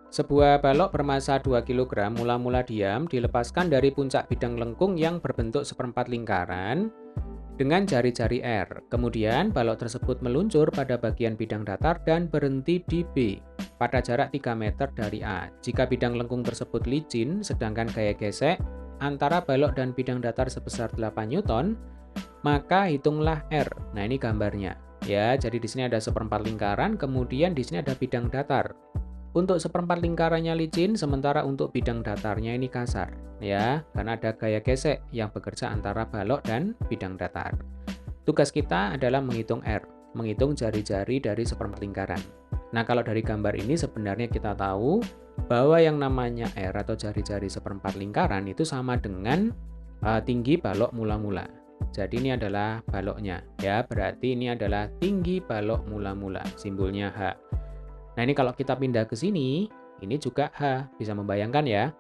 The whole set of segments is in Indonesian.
Sebuah balok bermasa 2 kg mula-mula diam dilepaskan dari puncak bidang lengkung yang berbentuk seperempat lingkaran dengan jari-jari R. Kemudian balok tersebut meluncur pada bagian bidang datar dan berhenti di B pada jarak 3 meter dari A. Jika bidang lengkung tersebut licin sedangkan gaya gesek antara balok dan bidang datar sebesar 8 Newton, maka hitunglah R. Nah, ini gambarnya. Ya, jadi di sini ada seperempat lingkaran, kemudian di sini ada bidang datar. Untuk seperempat lingkarannya licin, sementara untuk bidang datarnya ini kasar, ya, karena ada gaya gesek yang bekerja antara balok dan bidang datar. Tugas kita adalah menghitung R, menghitung jari-jari dari seperempat lingkaran. Nah, kalau dari gambar ini sebenarnya kita tahu bahwa yang namanya R atau jari-jari seperempat lingkaran itu sama dengan tinggi balok mula-mula. Jadi ini adalah baloknya, ya, berarti ini adalah tinggi balok mula-mula, simbolnya H. Nah, ini kalau kita pindah ke sini, ini juga H, bisa membayangkan ya.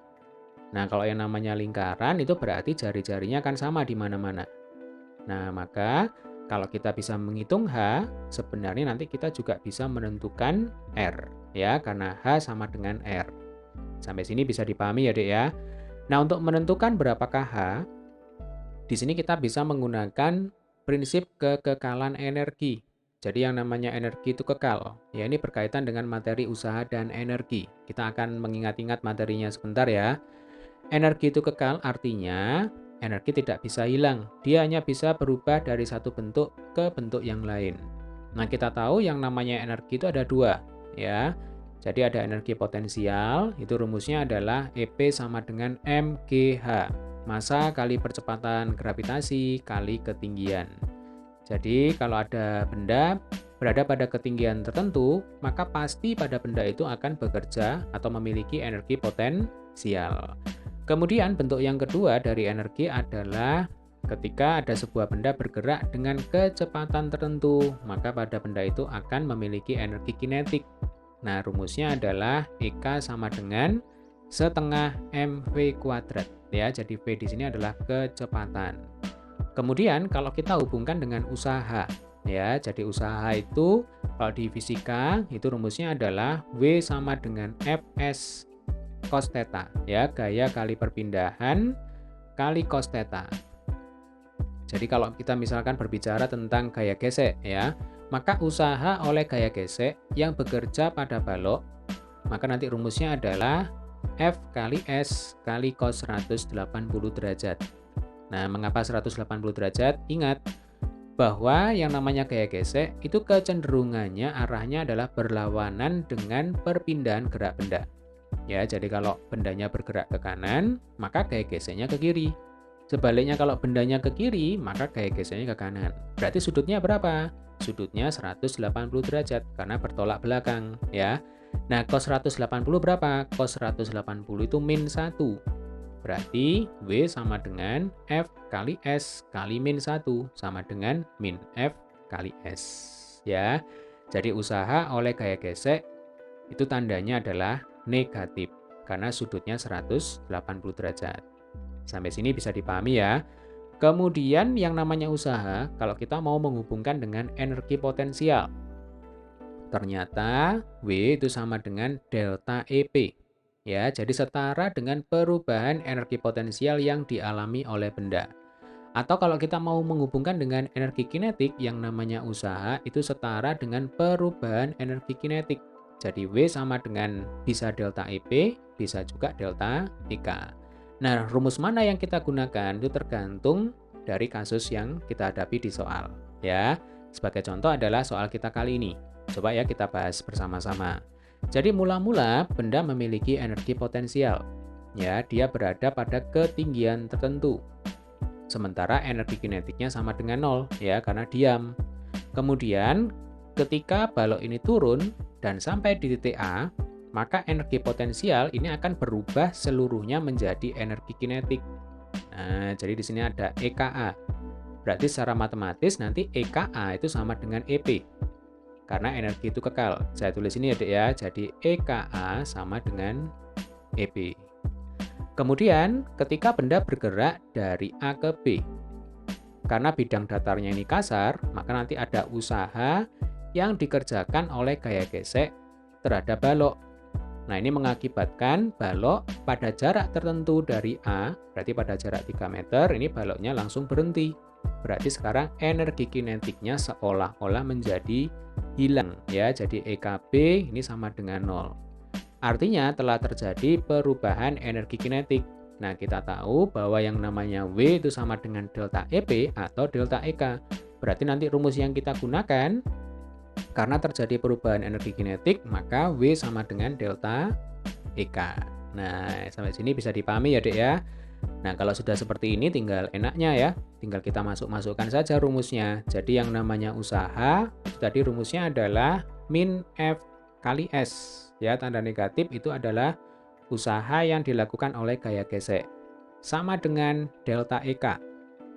Nah, kalau yang namanya lingkaran itu berarti jari-jarinya kan sama di mana-mana. Nah, maka kalau kita bisa menghitung H, sebenarnya nanti kita juga bisa menentukan R, ya, karena H sama dengan R. Sampai sini bisa dipahami ya, Dek ya. Nah, untuk menentukan berapakah H, di sini kita bisa menggunakan prinsip kekekalan energi. Jadi yang namanya energi itu kekal. Ya, ini berkaitan dengan materi usaha dan energi. Kita akan mengingat-ingat materinya sebentar ya. Energi itu kekal artinya energi tidak bisa hilang. Dia hanya bisa berubah dari satu bentuk ke bentuk yang lain. Nah, kita tahu yang namanya energi itu ada dua, ya. Jadi ada energi potensial, itu rumusnya adalah EP sama dengan mgh. Massa kali percepatan gravitasi kali ketinggian. Jadi kalau ada benda berada pada ketinggian tertentu, maka pasti pada benda itu akan bekerja atau memiliki energi potensial. Kemudian bentuk yang kedua dari energi adalah ketika ada sebuah benda bergerak dengan kecepatan tertentu, maka pada benda itu akan memiliki energi kinetik. Nah, rumusnya adalah EK sama dengan setengah mv kuadrat. Ya, jadi V di sini adalah kecepatan. Kemudian kalau kita hubungkan dengan usaha, ya, jadi usaha itu kalau di fisika itu rumusnya adalah W sama dengan Fs cos theta, ya, gaya kali perpindahan kali cos theta. Jadi kalau kita misalkan berbicara tentang gaya gesek, ya, maka usaha oleh gaya gesek yang bekerja pada balok, maka nanti rumusnya adalah F kali S kali cos 180 derajat. Nah, mengapa 180 derajat? Ingat bahwa yang namanya gaya gesek itu kecenderungannya arahnya adalah berlawanan dengan perpindahan gerak benda. Ya, jadi kalau bendanya bergerak ke kanan, maka gaya geseknya ke kiri. Sebaliknya kalau bendanya ke kiri, maka gaya geseknya ke kanan. Berarti sudutnya berapa? Sudutnya 180 derajat karena bertolak belakang, ya. Nah, cos 180 berapa? Cos 180 itu min 1. Berarti W sama dengan F kali S kali min 1 sama dengan min F kali S. Ya, jadi usaha oleh gaya gesek itu tandanya adalah negatif karena sudutnya 180 derajat. Sampai sini bisa dipahami ya. Kemudian yang namanya usaha kalau kita mau menghubungkan dengan energi potensial. Ternyata W itu sama dengan delta EP. Ya, jadi setara dengan perubahan energi potensial yang dialami oleh benda. Atau kalau kita mau menghubungkan dengan energi kinetik yang namanya usaha itu setara dengan perubahan energi kinetik. Jadi W sama dengan bisa delta EP, bisa juga delta EK. Nah, rumus mana yang kita gunakan itu tergantung dari kasus yang kita hadapi di soal. Ya, sebagai contoh adalah soal kita kali ini. Coba ya kita bahas bersama-sama. Jadi mula-mula benda memiliki energi potensial. Ya, dia berada pada ketinggian tertentu. Sementara energi kinetiknya sama dengan 0 ya karena diam. Kemudian ketika balok ini turun dan sampai di titik A, maka energi potensial ini akan berubah seluruhnya menjadi energi kinetik. Nah, jadi di sini ada EKA. Berarti secara matematis nanti EKA itu sama dengan EP. Karena energi itu kekal. Saya tulis ini ya, Dek ya. Jadi EKA sama dengan EP. Kemudian ketika benda bergerak dari A ke B, karena bidang datarnya ini kasar, maka nanti ada usaha yang dikerjakan oleh gaya gesek terhadap balok. Nah, ini mengakibatkan balok pada jarak tertentu dari A, berarti pada jarak 3 meter, ini baloknya langsung berhenti. Berarti sekarang energi kinetiknya seolah-olah menjadi hilang, ya. Jadi EKB ini sama dengan 0. Artinya telah terjadi perubahan energi kinetik. Nah, kita tahu bahwa yang namanya W itu sama dengan delta EP atau delta EK. Berarti nanti rumus yang kita gunakan, karena terjadi perubahan energi kinetik, maka W sama dengan delta EK. Nah, sampai sini bisa dipahami ya, Dek ya. Nah, kalau sudah seperti ini tinggal enaknya ya, tinggal kita masukkan saja rumusnya. Jadi yang namanya usaha, itu tadi rumusnya adalah min F kali S. Ya, tanda negatif itu adalah usaha yang dilakukan oleh gaya gesek. Sama dengan delta EK.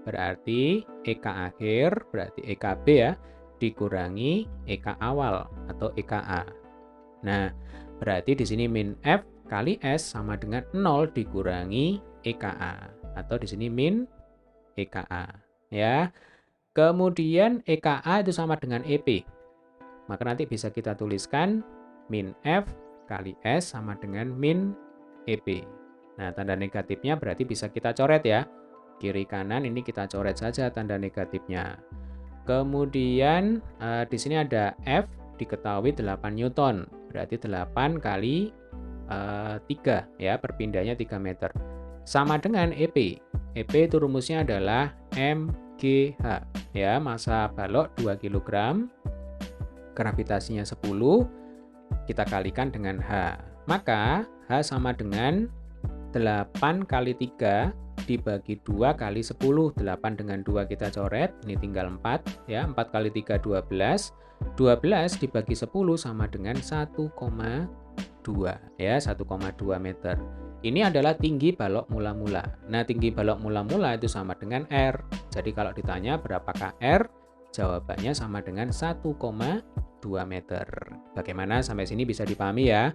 Berarti EK akhir, berarti EKB ya, dikurangi EK awal atau EKA. Nah, berarti di sini min F kali S sama dengan 0 dikurangi EKA atau di sini min EKA ya. Kemudian EKA itu sama dengan EP. Maka nanti bisa kita tuliskan min F kali S sama dengan min EP. Nah, tanda negatifnya berarti bisa kita coret ya. Kiri kanan ini kita coret saja tanda negatifnya. Kemudian di sini ada F diketahui 8 Newton. Berarti 8 kali 3 ya, perpindahannya 3 meter. Sama dengan EP. EP itu rumusnya adalah MGH ya, massa balok 2 kg, gravitasinya 10, kita kalikan dengan H. Maka H sama dengan 8 kali 3 dibagi 2 kali 10. 8 dengan 2 kita coret, ini tinggal 4 ya. 4 kali 3 12. 12 dibagi 10 sama dengan 1,2 ya, 1,2 meter. Ini adalah tinggi balok mula-mula. Nah, tinggi balok mula-mula itu sama dengan R. Jadi kalau ditanya berapakah R, jawabannya sama dengan 1,2 meter. Bagaimana sampai sini bisa dipahami ya?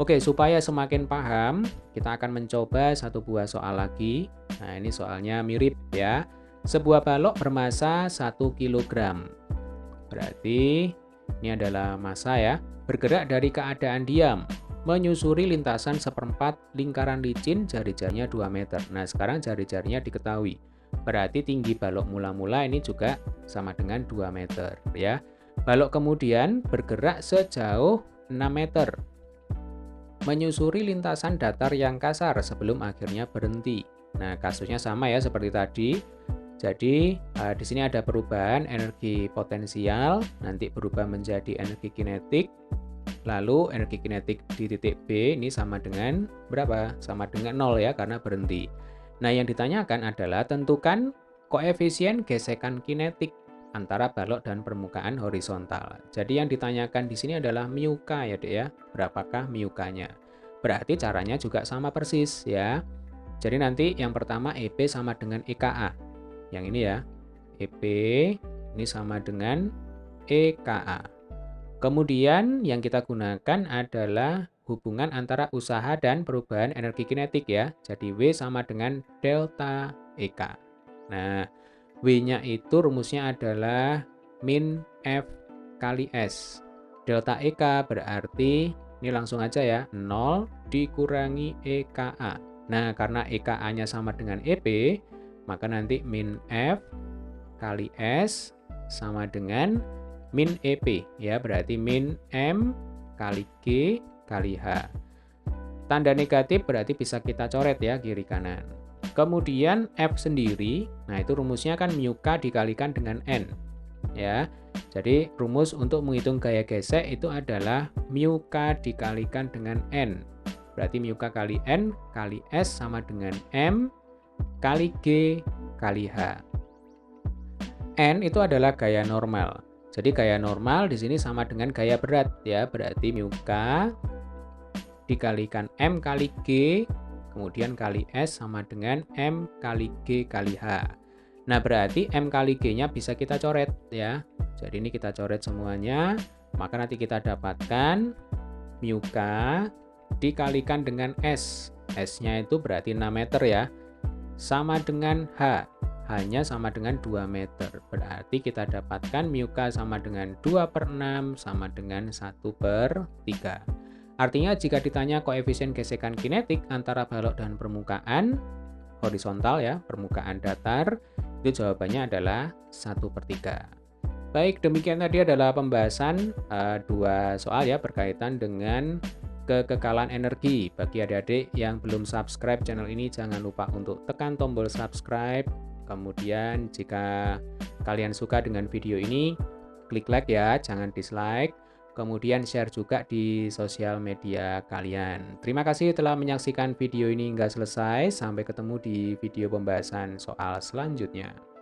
Oke, supaya semakin paham, kita akan mencoba satu buah soal lagi. Nah, ini soalnya mirip ya. Sebuah balok bermassa 1 kg. Berarti ini adalah massa ya. Bergerak dari keadaan diam, menyusuri lintasan seperempat lingkaran licin, jari-jarinya 2 meter. Nah, sekarang jari-jarinya diketahui. Berarti tinggi balok mula-mula ini juga sama dengan 2 meter ya. Balok kemudian bergerak sejauh 6 meter. Menyusuri lintasan datar yang kasar sebelum akhirnya berhenti. Nah, kasusnya sama ya seperti tadi. Jadi, di sini ada perubahan energi potensial, nanti berubah menjadi energi kinetik. Lalu energi kinetik di titik B ini sama dengan berapa? Sama dengan 0 ya, karena berhenti. Nah, yang ditanyakan adalah tentukan koefisien gesekan kinetik antara balok dan permukaan horizontal. Jadi yang ditanyakan di sini adalah mu K ya, Dek ya. Berapakah mu K-nya? Berarti caranya juga sama persis ya. Jadi nanti yang pertama EP sama dengan EKA. Yang ini ya. EP ini sama dengan EKA. Kemudian yang kita gunakan adalah hubungan antara usaha dan perubahan energi kinetik ya. Jadi W sama dengan delta EK. Nah, W-nya itu rumusnya adalah min F kali S. Delta EK berarti, ini langsung aja ya, 0 dikurangi EKA. Nah, karena EKA-nya sama dengan EP, maka nanti min F kali S sama dengan min EP. Ya, berarti min M kali G kali H. Tanda negatif berarti bisa kita coret ya, kiri kanan. Kemudian F sendiri, nah itu rumusnya kan mu K dikalikan dengan N. Ya. Jadi rumus untuk menghitung gaya gesek itu adalah mu K dikalikan dengan N. Berarti mu K kali N kali S sama dengan M kali G kali H. N itu adalah gaya normal. Jadi gaya normal di sini sama dengan gaya berat ya. Berarti mu K dikalikan M kali G kemudian kali S sama dengan M kali G kali H. Nah, berarti M kali G-nya bisa kita coret ya. Jadi ini kita coret semuanya, maka nanti kita dapatkan mu K dikalikan dengan S. S-nya itu berarti 6 meter ya. Sama dengan H. H-nya sama dengan 2 meter. Berarti kita dapatkan mu K sama dengan 2/6 sama dengan 1/3. Artinya jika ditanya koefisien gesekan kinetik antara balok dan permukaan horizontal ya, permukaan datar, itu jawabannya adalah 1/3. Baik, demikian tadi adalah pembahasan dua soal ya berkaitan dengan kekekalan energi. Bagi adik-adik yang belum subscribe channel ini, jangan lupa untuk tekan tombol subscribe. Kemudian jika kalian suka dengan video ini, klik like ya, jangan dislike. Kemudian share juga di sosial media kalian. Terima kasih telah menyaksikan video ini hingga selesai. Sampai ketemu di video pembahasan soal selanjutnya.